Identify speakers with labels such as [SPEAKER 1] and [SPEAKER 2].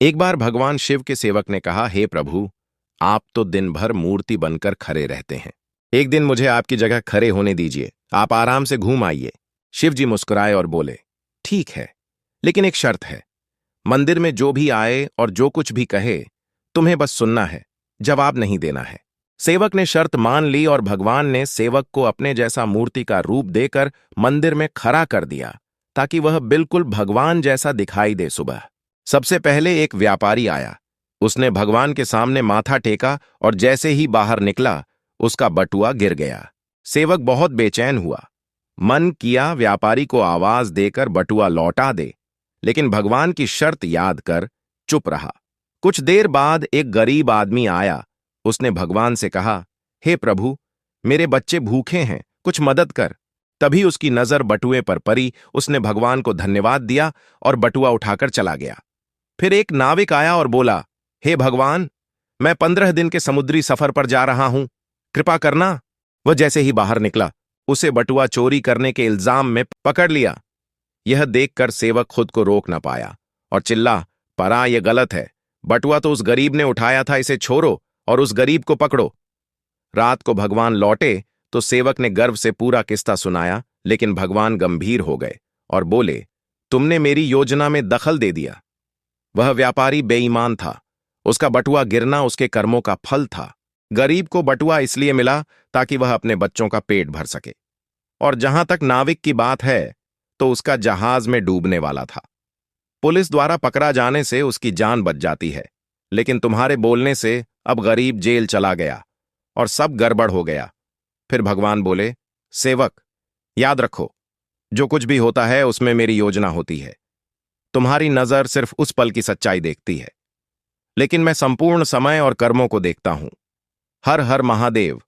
[SPEAKER 1] एक बार भगवान शिव के सेवक ने कहा, हे प्रभु, आप तो दिन भर मूर्ति बनकर खड़े रहते हैं। एक दिन मुझे आपकी जगह खड़े होने दीजिए, आप आराम से घूम आइए। शिव जी मुस्कुराए और बोले, ठीक है, लेकिन एक शर्त है। मंदिर में जो भी आए और जो कुछ भी कहे, तुम्हें बस सुनना है, जवाब नहीं देना है। सेवक ने शर्त मान ली और भगवान ने सेवक को अपने जैसा मूर्ति का रूप देकर मंदिर में खड़ा कर दिया, ताकि वह बिल्कुल भगवान जैसा दिखाई दे। सुबह सबसे पहले एक व्यापारी आया। उसने भगवान के सामने माथा टेका और जैसे ही बाहर निकला, उसका बटुआ गिर गया। सेवक बहुत बेचैन हुआ। मन किया व्यापारी को आवाज देकर बटुआ लौटा दे, लेकिन भगवान की शर्त याद कर चुप रहा। कुछ देर बाद एक गरीब आदमी आया। उसने भगवान से कहा, हे प्रभु, मेरे बच्चे भूखे हैं, कुछ मदद कर। तभी उसकी नजर बटुए पर पड़ी। उसने भगवान को धन्यवाद दिया और बटुआ उठाकर चला गया। फिर एक नाविक आया और बोला, हे भगवान, मैं 15 दिन के समुद्री सफर पर जा रहा हूं, कृपा करना। वह जैसे ही बाहर निकला, उसे बटुआ चोरी करने के इल्जाम में पकड़ लिया। यह देखकर सेवक खुद को रोक न पाया और चिल्ला, परा, यह गलत है। बटुआ तो उस गरीब ने उठाया था, इसे छोड़ो और उस गरीब को पकड़ो। रात को भगवान लौटे तो सेवक ने गर्व से पूरा किस्सा सुनाया, लेकिन भगवान गंभीर हो गए और बोले, तुमने मेरी योजना में दखल दे दिया। वह व्यापारी बेईमान था। उसका बटुआ गिरना उसके कर्मों का फल था। गरीब को बटुआ इसलिए मिला ताकि वह अपने बच्चों का पेट भर सके। और जहां तक नाविक की बात है, तो उसका जहाज में डूबने वाला था। पुलिस द्वारा पकड़ा जाने से उसकी जान बच जाती है, लेकिन तुम्हारे बोलने से अब गरीब जेल चला गया और सब गड़बड़ हो गया। फिर भगवान बोले, सेवक, याद रखो, जो कुछ भी होता है उसमें मेरी योजना होती है। तुम्हारी नजर सिर्फ उस पल की सच्चाई देखती है, लेकिन मैं संपूर्ण समय और कर्मों को देखता हूं। हर हर महादेव।